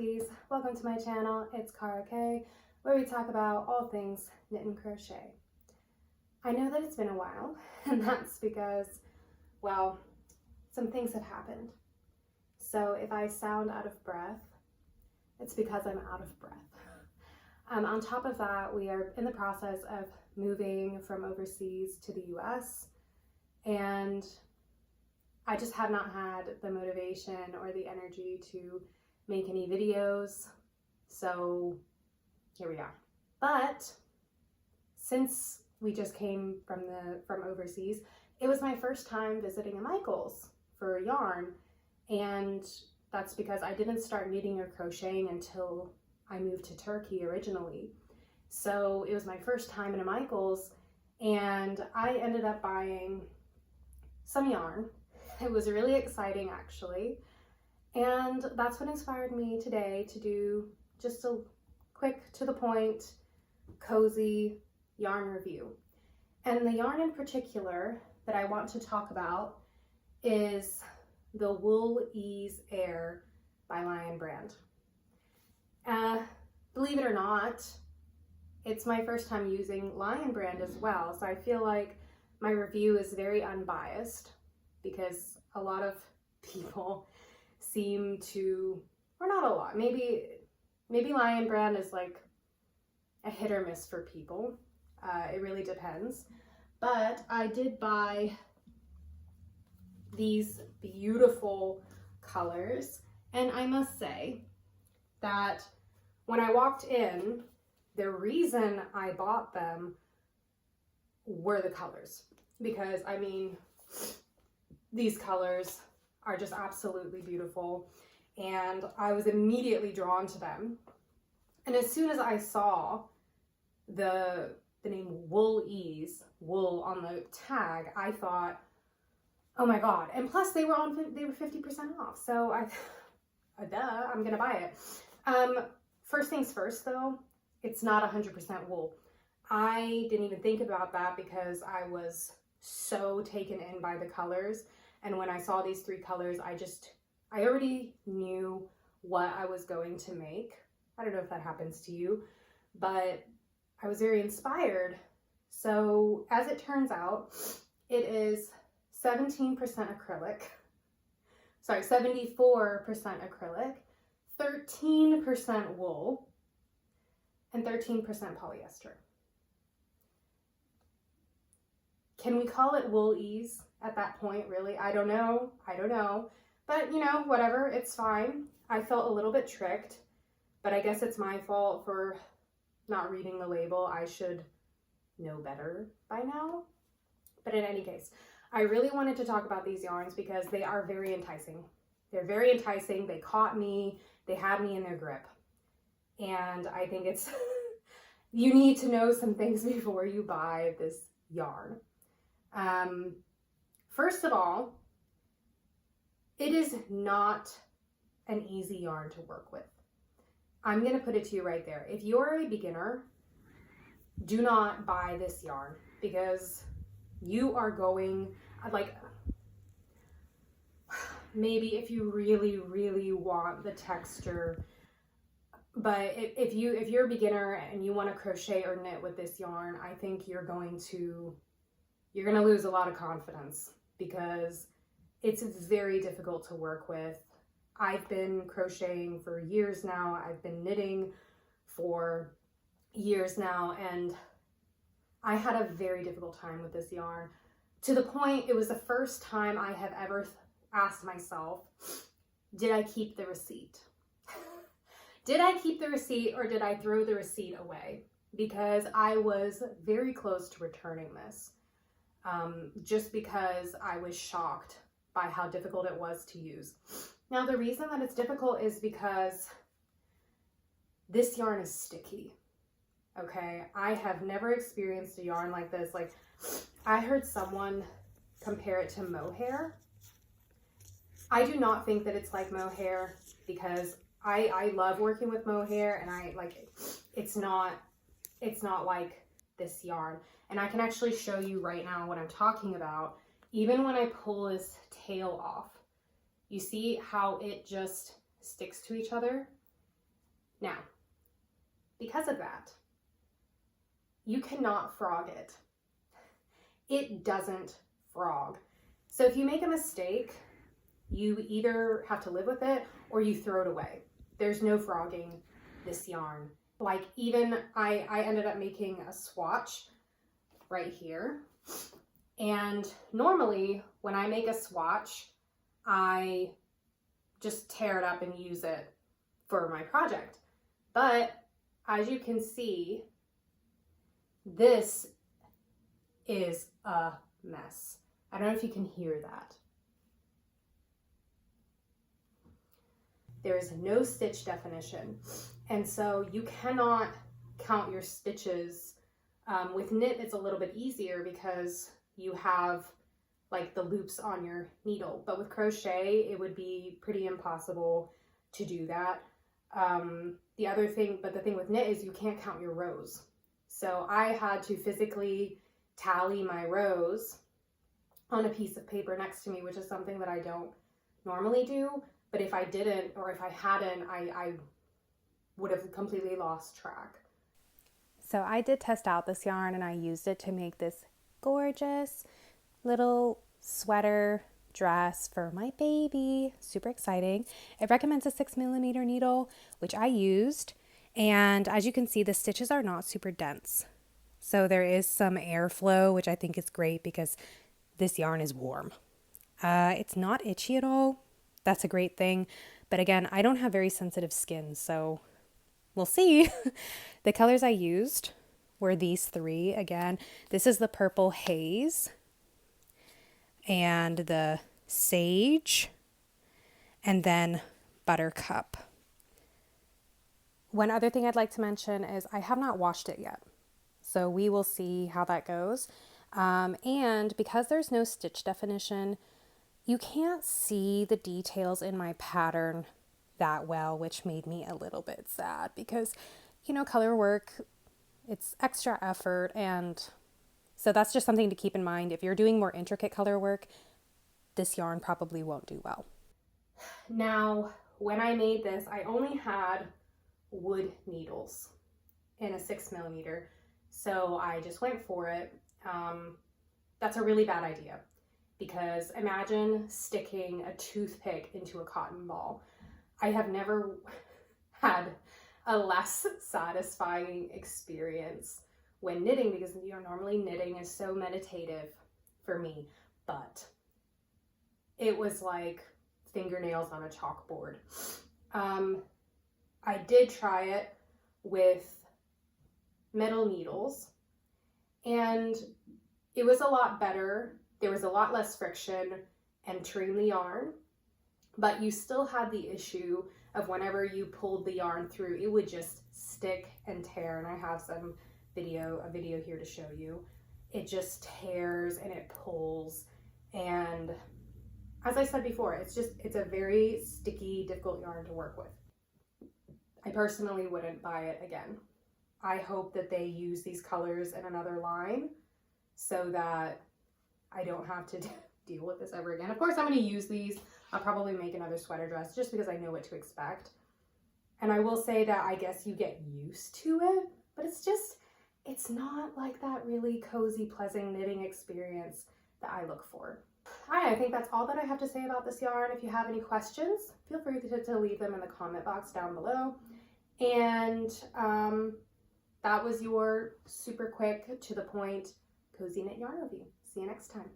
crafties, welcome to my channel. It's Cara K, where we talk about all things knit and crochet. I know that it's been a while, and that's because, well, some things have happened. So if I sound out of breath, it's because I'm out of breath. On top of that, we are in the process of moving from overseas to the US, and I just have not had the motivation or the energy to make any videos, so here we are. But since we just came from overseas, it was my first time visiting a Michaels for yarn, and that's because I didn't start knitting or crocheting until I moved to Turkey originally. So it was my first time in a Michaels, and I ended up buying some yarn. It was really exciting, actually, and that's what inspired me today to do just a quick, to the point, cozy yarn review. And the yarn in particular that I want to talk about is the Wool Ease Air by Lion Brand. Believe it or not, it's my first time using Lion Brand as well, so I feel like my review is very unbiased, because a lot of people seem to, or not a lot, maybe Lion Brand is like a hit or miss for people. It really depends. But I did buy these beautiful colors, and I must say that when I walked in, the reason I bought them were the colors, because I mean, these colors are just absolutely beautiful, and I was immediately drawn to them. And as soon as I saw the name Wool Ease, wool on the tag, I thought, oh my god. And plus they were 50% off, so I'm gonna buy it. First things first though, it's not 100% wool. I didn't even think about that because I was so taken in by the colors. And when I saw these three colors, I already knew what I was going to make. I don't know if that happens to you, but I was very inspired. So as it turns out, it is 17% acrylic, sorry, 74% acrylic, 13% wool, and 13% polyester. Can we call it Wool Ease at that point, really? I don't know. But, you know, whatever, it's fine. I felt a little bit tricked, but I guess it's my fault for not reading the label. I should know better by now. But in any case, I really wanted to talk about these yarns because they are very enticing. They're very enticing. They caught me. They had me in their grip. And I think it's, you need to know some things before you buy this yarn. First of all, it is not an easy yarn to work with. I'm going to put it to you right there. If you're a beginner, do not buy this yarn, because you are going, like, maybe if you really, really want the texture, but if you're a beginner and you want to crochet or knit with this yarn, I think you're going to lose a lot of confidence, because it's very difficult to work with. I've been crocheting for years now. I've been knitting for years now, and I had a very difficult time with this yarn, to the point it was the first time I have ever asked myself, did I keep the receipt? Did I keep the receipt, or did I throw the receipt away? Because I was very close to returning this, just because I was shocked by how difficult it was to use. Now, the reason that it's difficult is because this yarn is sticky, okay? I have never experienced a yarn like this. Like, I heard someone compare it to mohair. I do not think that it's like mohair, because I love working with mohair, and I like it. It's not like this yarn. And I can actually show you right now what I'm talking about. Even when I pull this tail off, you see how it just sticks to each other? Now, because of that, you cannot frog it. It doesn't frog. So if you make a mistake, you either have to live with it or you throw it away. There's no frogging this yarn. Like even I ended up making a swatch right here. And normally when I make a swatch, I just tear it up and use it for my project. But as you can see, this is a mess. I don't know if you can hear that. There is no stitch definition. And so you cannot count your stitches. With knit, it's a little bit easier because you have like the loops on your needle. But with crochet, it would be pretty impossible to do that. The thing with knit is you can't count your rows. So I had to physically tally my rows on a piece of paper next to me, which is something that I don't normally do. But if I didn't, or if I hadn't, I would have completely lost track. So I did test out this yarn and I used it to make this gorgeous little sweater dress for my baby. Super exciting. It recommends a 6mm needle, which I used. And as you can see, the stitches are not super dense. So there is some airflow, which I think is great because this yarn is warm. It's not itchy at all. That's a great thing. But again, I don't have very sensitive skin, so we'll see. The colors I used were these three. Again, this is the Purple Haze and the Sage and then Buttercup. One other thing I'd like to mention is I have not washed it yet. So we will see how that goes. And because there's no stitch definition, you can't see the details in my pattern that well, which made me a little bit sad because, you know, color work, it's extra effort. And so that's just something to keep in mind. If you're doing more intricate color work, this yarn probably won't do well. Now, when I made this, I only had wood needles in a 6mm. So I just went for it. That's a really bad idea because imagine sticking a toothpick into a cotton ball. I have never had a less satisfying experience when knitting because, you know, normally knitting is so meditative for me, but it was like fingernails on a chalkboard. I did try it with metal needles and it was a lot better. There was a lot less friction entering the yarn, but you still had the issue of whenever you pulled the yarn through, it would just stick and tear. And I have a video here to show you. It just tears and it pulls. And as I said before, it's a very sticky, difficult yarn to work with. I personally wouldn't buy it again. I hope that they use these colors in another line so that I don't have to deal with this ever again. Of course, I'm going to use these. I'll probably make another sweater dress just because I know what to expect. And I will say that I guess you get used to it, but it's not like that really cozy, pleasant knitting experience that I look for. All right, I think that's all that I have to say about this yarn. If you have any questions, feel free to leave them in the comment box down below. And that was your super quick, to the point, cozy knit yarn review. See you next time.